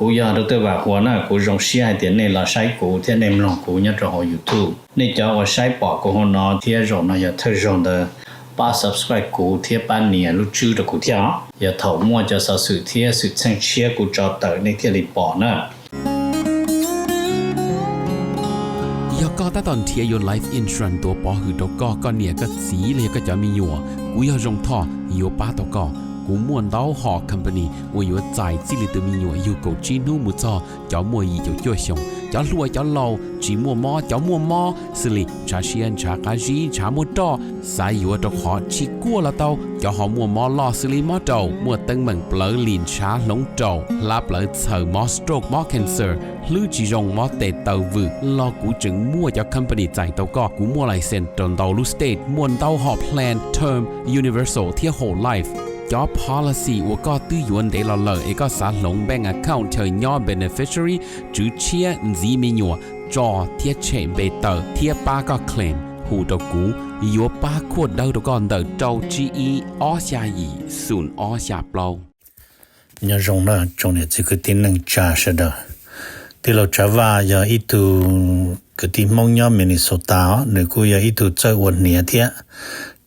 กูอยากรู้แต่ว่าหัวหน้ากูรงเสียให้ในละใช้กูที่ในลองกูเนี่ยจะเอา YouTube นี่จะว่าใช้ปอกกูหัวหน้าที่รงนะอย่าเธอรง的ป้า subscribe กูที่ป้าเนี่ยรู้ชื่อ的กูที่อย่าถอมั่วจะสื่อที่สื่อเชิงเชียกูจอเตอในที่รีปอนะยก็ตอนเทียยน Life Insurance ตัวปอหือตกก็เนี่ยก็สีเลยก็จะมีอยู่กูอยากรงท่ออยู่ป้าตกกูม่วนเต้าหอ company 我有在这里的มีอยู่อยู่กูจีนูมุจอจะมัวอีจะจ่วยชงจะรวยจะเล่าจีมัวมอจะมัวมอสิลิชาเชียนชากาจีชามัวตอสายอยู่ตกหอชิกัวละเต้าจะหอมัวมอลอสิลิมอเต้ามัวตึงเหมือนเปลือลินชาหลงเต้าลาเปลือเสือมอสโตรกมอ cancer หรือจีรงมอเตเต้าวึรอกูจึงมัวจะ company ใจเต้าก็กูมัวไลเซนจนเต้าลูสเตทมัวเต้าหอ plan term universal ที่ whole life job policy 我ก็ตื้อยวนเดลเลเอกสารลง bank account เธอย่อ beneficiary จื้อเชียจีมีหยัวจอเทียเชเบเตอร์เทียป้าก็เคลมหูตกูยัวป้าขวดเดาตก่อนเดาเจ้า GE อ้อชายีศูนย์อ้อชาเปล่าเนี่ยรงนะจงเนี่ย这个定能加是的ที่เราจะว่าอย่าอีตูก็ที่มองย่อมินิโซตาหรือกูอย่าอีตูเจอวันเนี่ยเทีย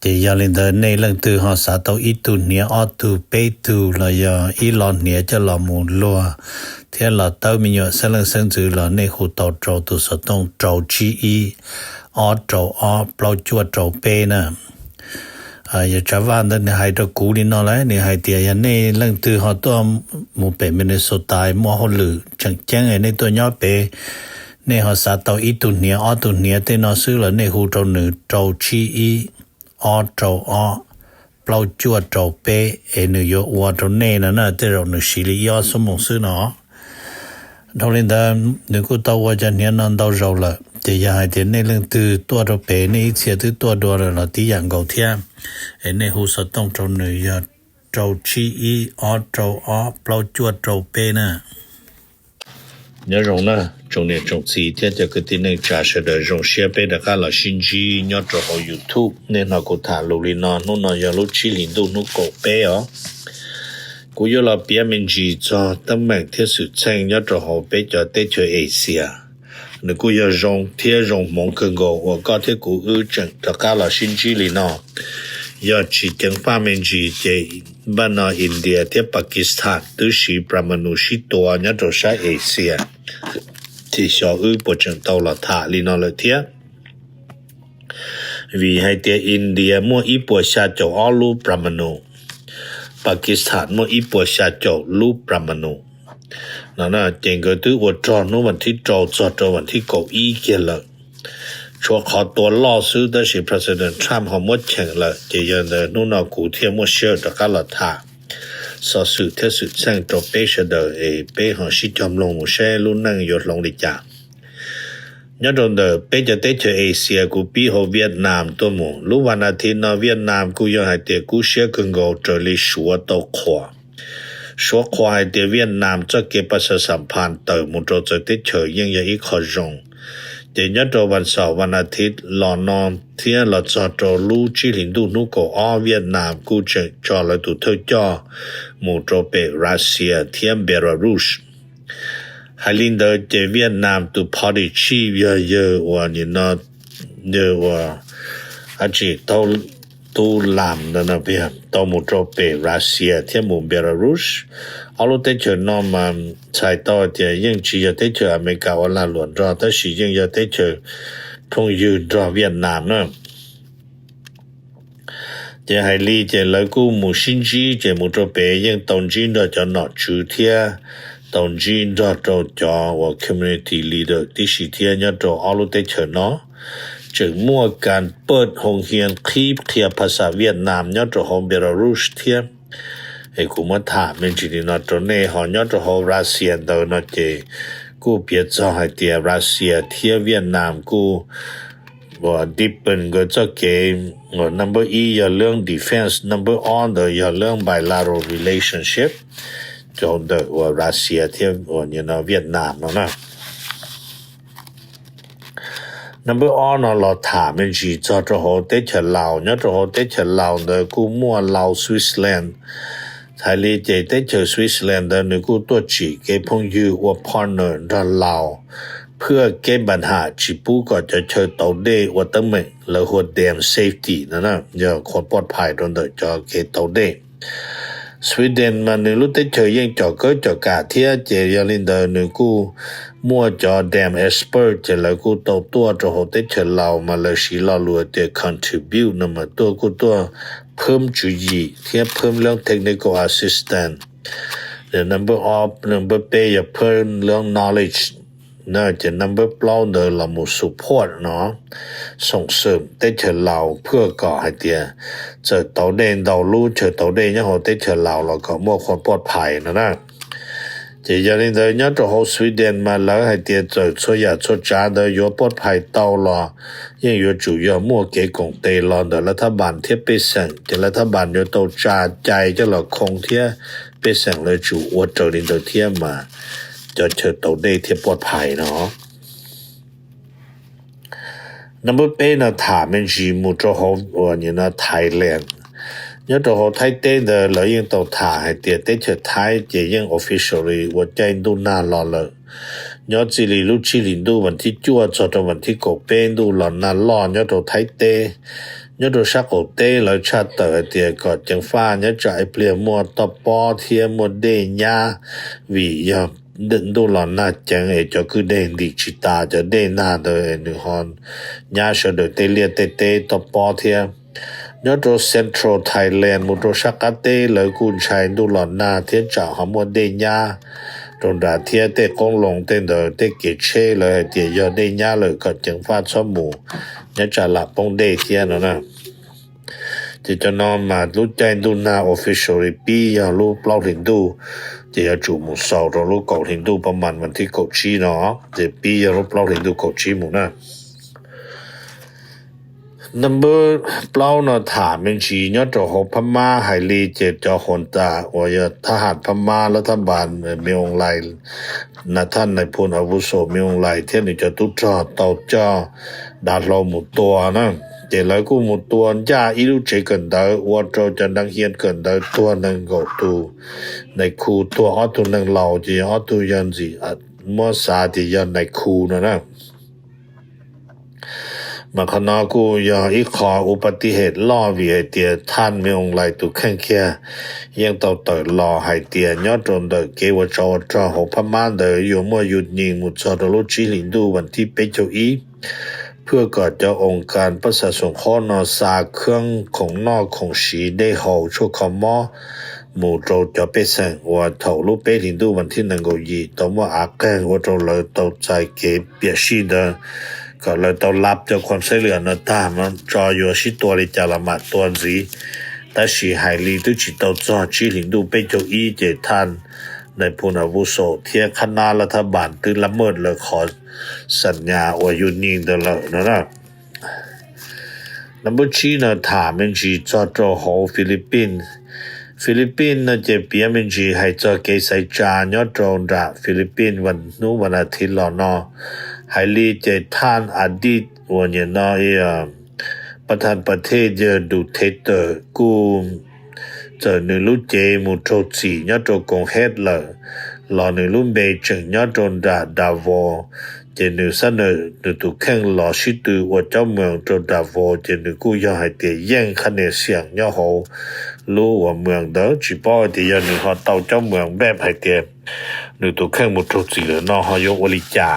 จะยาลินเดในเรื่องตือหอสาตอีตูเนี่ยออตูเปตูละยาอีลอนเนี่ยจะละมูลัวเทียละเต้ามีอยู่เสลังเซิงจือละในหูเต้าโจตุสต้องโจจีอีออโจออเปล่าจวดโจเปนะอย่าจะว่าในให้ตะกูนี่นอเลยในให้เตียในเรื่องตือหอตัวหมู่เปมินิโซตายมัวหลือจังแจ้งในตัวย่อเปในหอสาตอีตูเนี่ยออตูเนี่ยเตนอซื้อละในหูโจหนึ่งโจจีอีออโจออเปล่าจวดโจเปนโยวัวโจเน่นะนะแต่เราหนึ่งสิริยอสมองซื้อเนาะทอลินดาหนึ่งกูตัวจะเนี่ยนั่นตัวเราละจะอยากให้เดี๋ยวในเรื่องตัวโจเปในเสียตัวตัวเราที่อย่างเก่าเทียในหูสต้องโจหนึ่งยาโจชีอีออโจออเปล่าจวดโจเปนะเนี่ยรงนะจงเนี่ยจงสีเทียจะก็ที่ในจ่าเสดรงเชียเปดกาละชินจียอดจะเอา YouTube เนี่ยนะกูถาลุลินอนนู่นยาลุชิลินดูนุโกเปอ๋อกูยอละเปียมินจีจอตั้งแม่เทียสุดเชิงยอดจะเอาเปจอเตเชเอเชียนึกกูยอรงเทียรงมงคึงโกว่าก็ที่กูจังตะกาละชินจีลินอยอดจีจังป้ามินจีเจบ้านอินเดียเทียปากีสถานตุชีปรามาณุชิตัวยอดจะใช้เอเชียที่ชอบปจังเตาละถาลีนอละเทียวีให้เตียอินเดียมัวอีปัวชาเจ้าอลูปรามาณุปากีสถานมัวอีปัวชาเจ้าลูปรามาณุนั่นน่ะเจงก็ตื้อว่าจอนู้วันที่จอจอวันที่เก้าอี้เกละชัวขอตัวล่อซื้อได้สิ President Trump เขาหมดแข่งละเจียนนู่นกูเทียมัวเชื่อตะกาละถาสอสื่อเทสุดแสงจบเปเชเดเปหอชิจอมลงมุเชลุนั่งยดลงดิจ่ายอดเดเปจะเตเชเอเชียกูปีโฮเวียดนามตัวหมู่รู้วันอาทิตย์นอเวียดนามกูยังให้เตกูเชียคึงโกเจลิชัวตขวาชัวขวาให้เตเวียดนามจะเก็บประชาสัมพันธ์เตมุโจจะเตเชยังยังอีกขอจงเจยอดวันเสาร์วันอาทิตย์หลอนอนเที่ยหลอดจอดลู่จิลินดูนุโกอเวียดนามกูจะจอละตุเทจ่อหมู่โจเปรัสเซียเทียมเบลารุสให้ลินเดอเจเวียดนามตุพอดีชีเยอะๆว่านี่นะเยอะว่าอาจิตูลามนั่นนะเพียงตัวหมู่โจเปรัสเซียเทียมหมู่เบลารุสเอาลูกเตเชนอมันใช้ต่อเดียยังชีจะเตเชอเมริกาวันละหลวนรอแต่ชียังจะเตเชทงยืนรอเวียดนามนะเจให้ลีเจเลยกูหมู่ชินจีเจหมู่โจเปยังตรงจีนจะนอจูเทียตรงจีนจะจอว่า community leader ที่ชีเทียจะจอเอาลูกเตเชเนาะจึงมั่วการเปิดโรงเรียนคลิปเทียภาษาเวียดนามจะจอของเบลารุสเทียไอ้กูมาถามมันจีนอตเน่หอยอดของรัสเซียเดนเจกูเปียจอให้เตียรัสเซียเทียเวียดนามกูว่าดิปเป็นก็จะเกมnumber E อย่าเรื่อง defense number on เดอย่าเรื่อง bilateral relationship จนเดว่ารัสเซียเทียว่าเวียดนามเนาะนะ number on เราถามมันจีจะโหเตเชลาวเนี่ยโหเตเชลาวเดกูมัวลาวสวิตเซอร์แลนด์ไท台里这在这 Switzerland 的你顾多起给朋友或 partner 让老เพื่อแก้ปัญหาจิปูก็จะเชิญตัวได้ว่าตั้งไม่แล้วหัวแดม safety นะอย่าคนปลอดภัยตรงเดจะเกตัวได้สวีเดนมันนึรู้ได้เจอยังจะก็จะกาเทียเจยาลินเดนึกูมัวจะแดม expert จะแล้วกูตัวจะหัวได้เชิญเรามาเลยสิเราลัวเด contribute นะมาตัวกูตัวเพิ่มจุยีเทียเพิ่มเรื่อง technical assistant the number pay อย่าเพิ่มเรื่อง knowledgeน่าจะ number เปล่าเดินละมู support เนาะส่งเสริมได้เชิญเราเพื่อก่อให้เตียจะตัวเด่นเรารู้เชิญตัวเด่นยังหัวได้เชิญเราแล้วก็มั่วคนปลอดภัยนะจะอย่างนี้เดินยังจะหัวสวีเดนมาแล้วให้เตียจะช่วยช่วยจ้าเดินอยู่ปลอดภัยเต้ารอยังอยู่主要มั่วเกกงเตรอเดินรัฐบาลเทียบไปสั่งจะรัฐบาลอยู่ตัวจ้าใจจะเราคงเทียไปสั่งเลยจู่ว่าเจอดินตัวเทียมาจะเชิญตัวได้เทียบปลอดภัยเนาะ number 8นะถามมันจีมุจะหัวนี่นะ Thailand ยังตัวหัวไทยเต้เดินแล้วยังตัวถ่ายให้เตียเต้เชิญไทยจะยัง officially ว่าใจดูหน้ารอเลยยังจิริลุชิลินดูวันที่จั่วจอดวันที่กบเป็นดูหลอนนานรอยังตัวไทยเต้ยังตัวชักกบเต้แล้วชาเตอเตียก็จังฟ้ายังจะไอเปลี่ยนมัวตอปอเทียมัวเดญาวิยังđịnh đô là na chẳng ấy cho cứ đen đi chỉ ta cho đen na đời nữ hòn nhà sở đời tê liệt tê tập bó thia nhớ cho Central Thailand một chỗ sắc cá tê lời cùn chạy đô là na thiết trả hàm một đen nhà trong đã thia tê công lồng tên đời tê kể chê lời tìa do đen nhà lời có chẳng phát cho mù nhớ trả lạc bông đê thia nữa nè chỉ cho nó mà lúc chạy đô na officially bí ya lúc bao hình đôจะจูหมู่เศร้าเรารู้เก่าถึงดูประมาณวันที่9ชีเนาะจะปีเราเล่าถึงดู9ชีหมู่นะ number เปล่าเนาะถามเป็นชีเนาะจะหพม่าไฮลีเจจะหนตาว่าทหารพม่ารัฐบาลมีองค์ไลนะท่านในพลอาวุโสมีองค์ไลเที่ยนี่จะตุจ้าเต่าจ้าดาเราหมู่ตัวนะแต่แล้วกูหมู่ตัวจ้าอีรู้ใจกันเดอว่าเราจะดังเฮียนกันเดอตัวนึงก็ตูในคูตัวออตัวนึงเราจะออตัวยันสิมอสาที่ยันในคูนะมาขณะกูยังอีกขออุบัติเหตุล่อวีให้เตียท่านมีองค์ไหลตุแข่งแค่ยังต่อเติร์รอให้เตียยอดจนเดเกวจอจอหพม่าเดอยู่มั่วหยุดยิงมุดจอดรุจิลินดูวันที่เปโจอีเพื่อก่อเจ้าองค์การประชาสงเคราะห์นอสาเครื่องของนอกของสีได้เฮาชั่วคำมอหมู่โจจะไปแสงว่าเท่ารูปเปลินดูวันที่1ก็ยีต่อว่าอาแกงว่าโจเลยต่อใจเก็บเปียชีเดก็เลยต้องรับจากความช่วยเหลือนะตามมันจออยู่ที่ตัวลิจาละมาตัวสีแต่สีไฮลีตุจิตเอาจอจิลินดูไปโจอีเจท่านในพลอาวุโสเทียคณะรัฐบาลตื่นละเมิดเลยขอสัญญาว่าหยุดยิงเดลนะนับชีนะถามมันจีจอดโหฟิลิปปินส์นะจะเปียมันจีให้จอเกษจายอดรดาฟิลิปปินส์วันอาทิตย์แล้วเนาะให้ลีเจท่านอดีตวันเนี่ยเนาะประธานประเทศดูเทเตอร์กูจะนึรู้เจมุโตจียอดกงเฮ็ดเลยรอนึรู้เบจึงยอดดาวเจนึสนนึตุแข่งรอชิตูว่าเจ้าเมืองดาวเจนึกูยอให้เตแย่งคะแนนเสียงยอโหรู้ว่าเมืองเด้อจิป้อเตยนึฮอเต้าเจ้าเมืองแบบให้เตนึตุแข่งมุโตจีเลยเนาะฮอยกวลิจา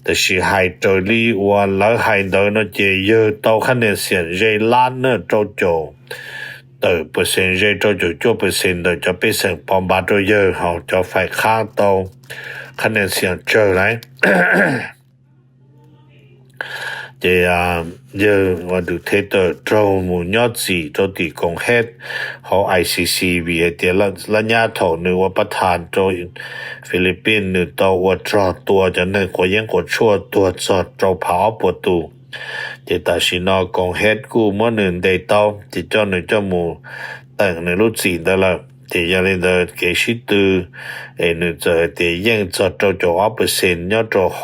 แต่สิให้โจลีว่าแล้วให้เด้อเนาะเจเยอะเต้าคะแนนเสียงเรล้านเนาะโจเปอร์เซ็นต์โจเปอร์เซ็นต์เดจะไปสั่งปอมบาโดเยอะเขาจะฝ่ายข้างโตคะแนนเสียงเจอไหนจะเยอะว่าดูเทเตอร์โจมูยอดสีโจตีกงเฮ็ดเขา ICC วีเดียละญาโถนึกว่าประธานโจฟิลิปปินส์นึกตัวว่าจอตัวจะนึกว่ายังกดชั่วตัวจอดโจเผาปตูเจตาชินอกงเฮ็ดกูเมื่อหนึ่งได้เต้าจิเจ้าหนึ่งเจ้าหมูแต่งในรุ่นสีได้ละเจยังเล่นเดเกชิตูหนึ่งจะเจยังจอดโจ100%ยอดโจโห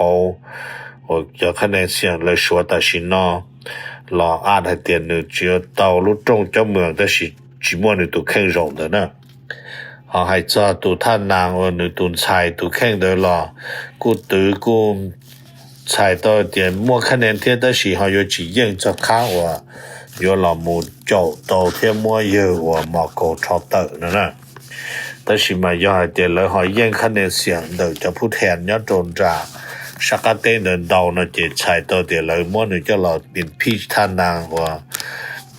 ว่าจะคะแนนเสียงเลยชัวตาชินอรออาจให้เตียนหนึ่งเจียวเต้ารุ่นจงเจ้าเมืองแต่สิจิมัวหนึ่งตัวแข่งรองเด้อนะ เฮาให้จอตูท่านนางว่านึตุนชายตูแข่งเดอลอกูตือกูชายต่อเตียนมั่วคะแนนเทียได้สิเฮาอยู่จิยิงจะค้างว่าอยู่ลอมูเจ้าโตเทียมั่วเยอะว่ามาโกชอเตอร์นั่นน่ะแต่สิมาย่อให้เตียนแล้วเฮายิงคะแนนเสียงเดอจะผู้แทนยอดโจนจาสักเต้นเดินดาวนะเจชายต่อเตียนเลยมั่วนึจะเราเป็นพี่ท่านนางว่า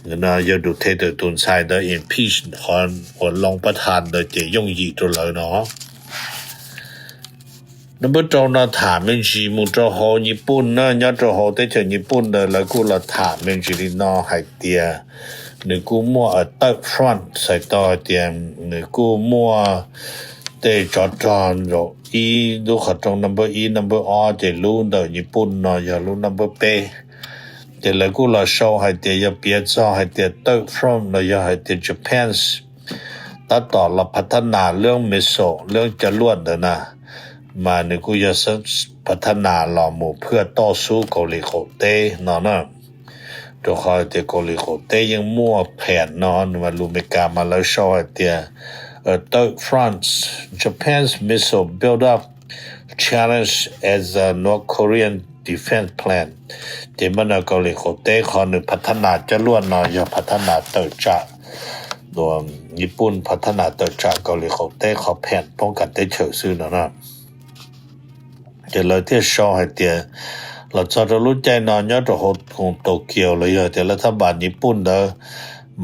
那要ดูเท的ตุนชาย的 impeach 和รองประธาน的จะ用意ตัวเลยเนาะ那么จนะถามมันสิมุจโฮญี่ปุ่นนะยอดโฮได้ถึงญี่ปุ่น的แล้วกูละถามมันสิเนาะให้เตียนึกูมัวthird front ใส่ต่อเตียนึกูมัวได้จอดอนโรอีดูขตรง number E number R จะรู้的ญี่ปุ่นเนาะอย่ารู้ number Pเดี๋ยวกูละโชว์ให้เดี๋ยวเปลี่ยนซอให้เดี๋ยว third from แล้วอย่าให้เดี๋ยว Japan's ตัดต่อเราพัฒนาเรื่องมิสโซเรื่องจรวดนะมาเนี่ยกูจะพัฒนาหล่อหมู่เพื่อต่อสู้เกาหลีโคเต้เนาะนะตัวคอยเดี๋ยวเกาหลีโคเต้ยังมั่วแผนเนาะมาลูเมกามาแล้วโชว์ให้เดี๋ยวthird front Japan's missile build up challenge as a North Korean defense plan ที่มันเกาหลีโคเต้ขอนึพัฒนาจรวดเนาะอย่าพัฒนาเติจะรวมญี่ปุ่นพัฒนาเติจะเกาหลีโคเต้ขอแผนป้องกันได้เฉยซื่อเนาะเดี๋ยวเราที่ชอให้เตียเราจะรู้ใจนอนยอดของโตเกียวเลยเดี๋ยวรัฐบาลญี่ปุ่นเด้อ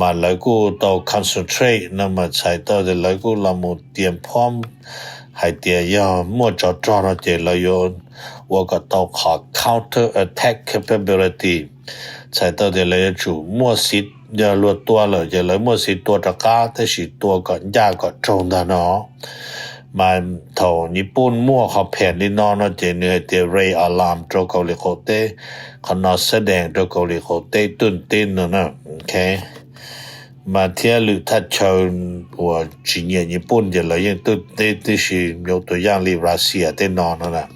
มาแล้วกูต้อง concentrate นำมาใช้ต่อเดี๋ยวแล้วกูเราหมดเตรียมพร้อมให้เตียอย่ามั่วจอดๆเนาะเดี๋ยวเราโยนว่าก็ต้องขอ counter attack capability ใช้ตัวเดี๋ยวเลยจู่มั่วสิอย่ารวดตัวเลยอย่าเลยมั่วสิตัวตะก้าแต่สิตัวก่อนยากก่อนตรงนะเนาะมาเท่าญี่ปุ่นมั่วเขาแผนนี่นอนเจเนื้อเตเรย์อะลามโจเกาหลีโคเต้เขานอแสดงโจเกาหลีโคเต้ตื่นเต้นนะโอเคมาเที่ยวหรือถ้าเชิญว่าจีนญี่ปุ่นจะเลยยังตื่นเต้นที่สิยกตัวอย่างลีรัสเซียเต้นนอนนะ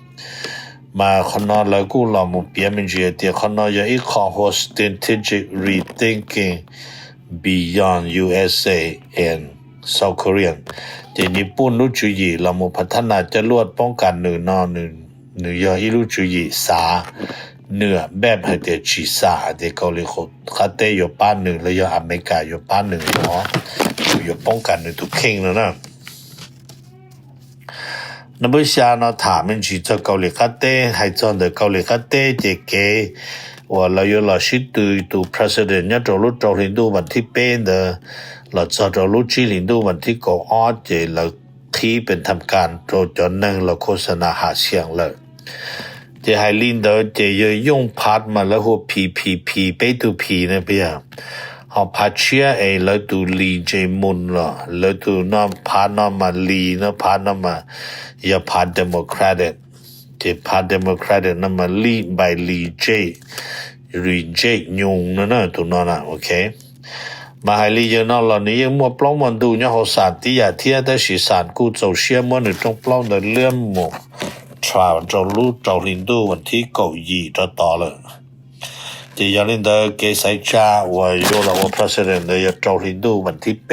มาขณะแล้วกูเรามุเปียมันจะเดียวขณะยังอีกข้อ strategic rethinking beyond USA and South Korea ที่ญี่ปุ่นรู้จุยเรามุพัฒนาจรวดป้องกันหนึ่งยังอีรู้จุยสาเนื้อแบบให้เดียวชีสาเดียวเกาหลีเขาเตยอยู่ป้านหนึ่งแล้วยังอเมริกาอยู่ป้านหนึ่งเนาะอยู่ป้องกันหนึ่งทุกเข่งแล้วนะ那么下呢他们去做高丽卡的还做的高丽卡的这个我เรา有老师对 president 要走路走领导问题变的เราจะ走路去领导问题ก็อ้อเจเราที่เป็นทำการโจจนนึงเราโฆษณาหาเสียงเลยจะให้ลินเดอร์จะ用พาร์ทมาแล้วหัว PPP ไปดู P นะเปียเฮาพาเชียแล้วดูลีเจมุนล่ะแล้วดูน้อพาน้อมาลีนะพาน้อมาอย่าพาเดโมแครติกที่พาเดโมแครติกนั่นมาลีบายลีเจยงนะตัวนั้นโอเคมาให้ลีเจนอล่ะนี่ยังมัวปล้องมันดูเนี่ยเฮาสารที่อย่าเที่ยได้สิสารกูเจ้าเชียมัวนึต้องปล้องได้เลื่อมหมดทราเจ้ารู้เจ้าลินดูวันที่เก้ายี่ต่อเลยที่ยังลินเดอร์เกษายจ้าว่าอยู่แล้วว่า president 的要找领导问题呗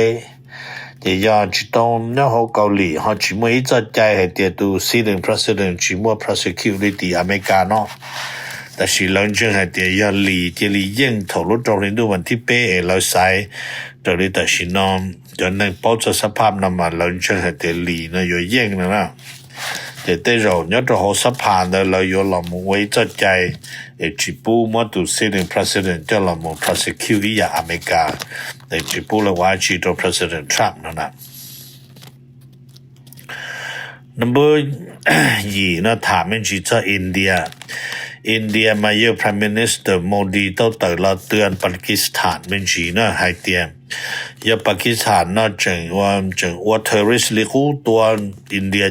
ที่ยังจิตองเนี่ยเขาเกาหลีเขาจิมวยจะใจให้เดียดู sitting president จิมวย prosecute ที่อเมริกาเนาะแต่สิหลังจากให้เดียยังลีที่ลียิ่งถอดรถ找领导问题呗แล้วใส่ตัวนี้แต่สิน้องจนนั้นป้อจะสภาพนั้นมาหลังจากให้เดียลีนะอยู่ยิ่งนะแต่ได้เราเนี่ยจะเขาสภาเนี่ยเราอยู่เรามุ่งไว้จะใจจิปูมาดู sitting president จะเรามุ่ง prosecute ที่อเมริกาแต่จิปูเราว่าจิตัว president Trump นั่นนะ number ยี่นะถามมันจิจะอินเดียมาเยอะ prime minister โมดีต้องเตือนปากีสถานมันจีนะให้เตรียมอย่าปากีสถานนะจังว่า terrorist ลิกูตัวอินเดีย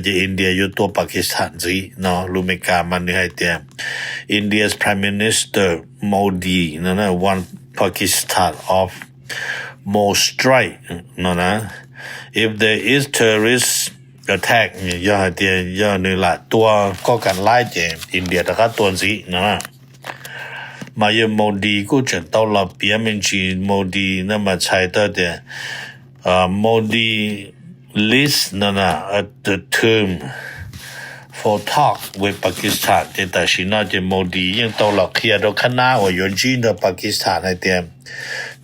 อยู่ตัวปากีสถานสิเนาะรู้ไหมกามันให้เตรียม India's prime minister Modi นั่นนะ one Pakistan of more strike นั่นนะ if there is terrorist attack อย่าเตียอย่านี่ล่ะตัวก็กันไล่เจอินเดียตะกะตัวสินะมาเยโมดีกูจะต้องรับเปียมันจีโมดีนั่นมาใช้ตัวเดียโมดี list the term for talk with Pakistan แต่ชินาจะโมดียังตลอดเคลียร์คณะว่ายุนจีนปากีสถานให้เตรียม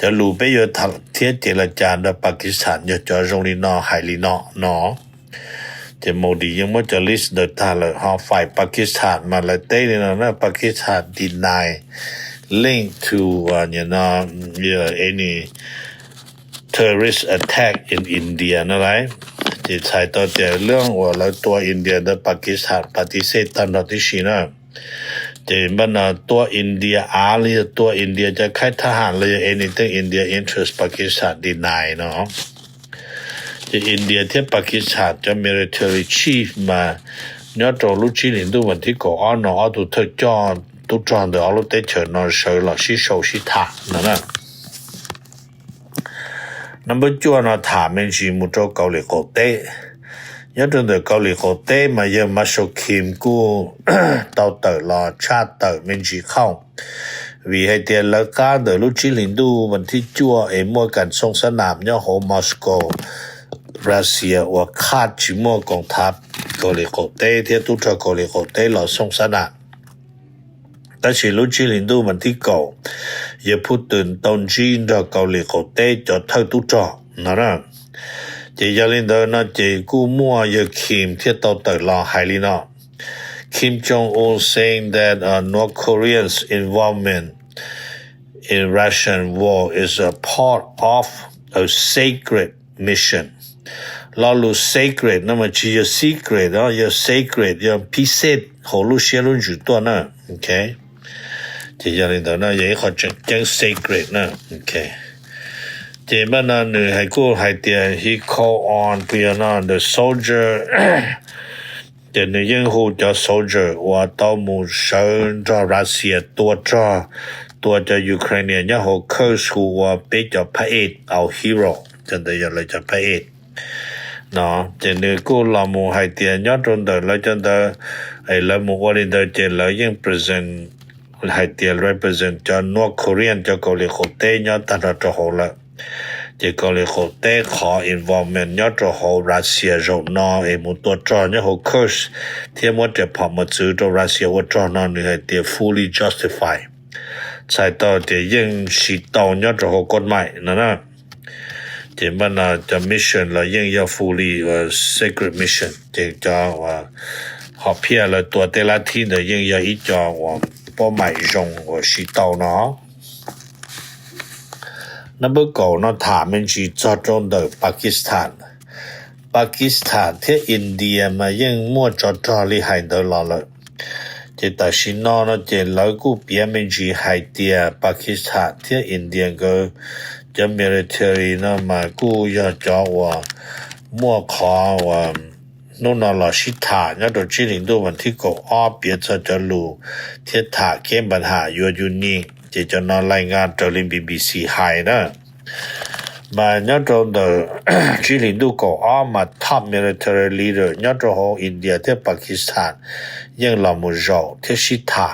จะรู้ไปอยู่เทียเจรจากับปากีสถานจะจอรงลีนอไฮลีนอเนาะจะโมดียังไม่จะ list เดทาเลยฮอฝ่ายปากีสถานมาเลยเต้นี่นะปากีสถาน deny link to any terrorist attack in India นะไรที่ใช้ต่อแต่เรื่องว่าแล้วตัวอินเดียและปากีสถานปฏิเสธตลอดที่ชีนะจะมันตัวอินเดียตัวอินเดียจะใช้ทหารเลย anything India interest ปากีสถาน deny เนาะจะอินเดียที่ปากีสถานจะ military chief มาเนี่ยตัวลูกจีนดูวันที่ก่อนเนาะตัวเธอจอนตัวจอนเดี๋ยวเราได้เชิญนอนเชิญเราชิโชชิทานะnumber 2呢他们是木做高丽国的要真的高丽国的嘛要嘛说kimกู到的了ชาติมันสิเข้าวิให้เตียนแล้วก็เดลูกจิลินดูวันที่จั่วมัวกันส่งสนามเนี่ยโฮมอสโกรัสเซียว่าคาดจิมัวกองทัพเกาหลีเต้ที่ตุทเกาหลีเต้เราส่งสนาม但是ลูกจิลินดูวันที่เก่าอย่าพูดถึงตอนจีนจากเกาหลีเต้จะเท่าตุจอนะเจยาลินเดอร์นะเจกูมัวอย่าคิมที่ต่อเติร์ลอไฮลีนะKim Jong-un saying that North Korea's involvement in Russian war is a part of a sacred mission. เรารู้ sacred 那么只有 secret 有 sacred 有พิเศษของลูกเชียรุ่นอยู่ตัวนะโอเค这样的呢也好讲 sacred นะโอเค这么呢还过还点 he call on the soldier แต่ในยังหูจะ soldier ว่าต้องมูเชิญจากรัสเซียตัวจะยูเครเนียเนี่ยเขาเคยสู้ว่าเป็นจะพระเอกเอา hero จังได้ยังเลยจะพระเอกเนาะแต่เนี่ยกูลามูให้เตียนยอดจนเดินแล้วจนเดินไอ้ละมูว่าเดินเจแล้วยัง present ให้เตียน represent จะ North Korean จะเกาหลีเต้ยอดตัดจะโหละจะเกาหลีเต้ขอ involvement ยอดจะโหรัสเซียจนอไอ้มูตัวจอเนี่ยเขา curse ที่มันจะพอมาซื้อตัวรัสเซียว่าจอนอนี่ให้เตีย fully justify ใช่ต่อเตียยังสิตอนยอดจะโหกฎหมายนะ这มันจะ mission 了ยัง要 fully sacred mission จะว่า好骗了ตัวแต่ละที的ยัง要一家ว่าบ่หมายจงว่าสิตอเนาะnumber 9เนาะถามมันสิจอดง的ปากีสถานที่อินเดียมายังมัวจอดลิให้เดลละจะแต่สินอเนาะจะแล้วกูเปียมันสิให้เตียปากีสถานที่อินเดียก็จะ military นะมากูอยากจะว่ามัวขอว่านู่นน่ะสิถาเนี่ยตัวจิลินดูวันที่ก็เปียจะรู้ที่ถาเข้มปัญหาอยู่นี่จะนอนรายงานจาก BBC ให้นะมาเนี่ยตรง的จิลินดูก็มา top military leader เนี่ยตรงอินเดียที่ปากีสถานยังละมุจอที่สิถา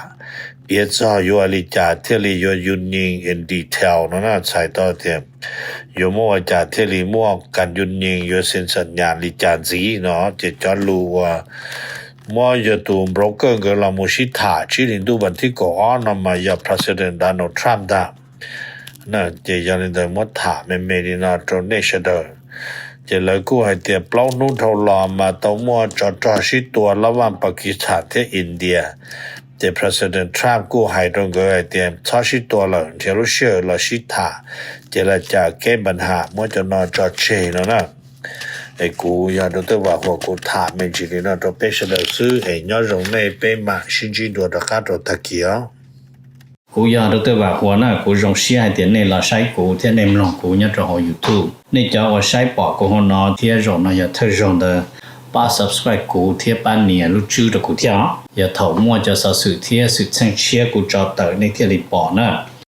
别找有里家这里有 union in detail 那才到的有么家这里么干 union 有先生ญาณ里家子เนาะจะจะรู้ว่า么有ตัว broker ก็ละมุสิถาจิลินดูวันที่ก่อนนำมาอย่า president Donald Trump ได้นะจะยันได้么ถาไม่เมดินา donation จะเลยกูให้เตียเปล่านู่นเท่าลอมาต้อง么จอสิตัวระหว่างปากีสถานที่อินเดียจะ President Trump กูให้ตรงก็ไอ้เตรียมชอชิตัวละเทรุเชื่อละชิตาจะละจะแก้ปัญหาเมื่อจะนอนจอดเชนนะไอ้กูอยากดูตัวว่าหัวกูถามไม่จริงนะตัวเป็นเสด็จซื้อไอ้ยอดรงในเป็นมาชินจิตัวตะกัดตัวตะเกียวกูอยากดูตัวว่าหัวน่ะกูรงเสียเดี๋ยวในละใช้กูที่ในมลงกูเนี่ยจะหอ YouTube นี่จะว่าใช้ปอกกูหัวนอที่รงน่ะอย่าเธอรงเด把 subscribe 股贴半年录制的股票也头末就说是贴是趁切股找到那天里报呢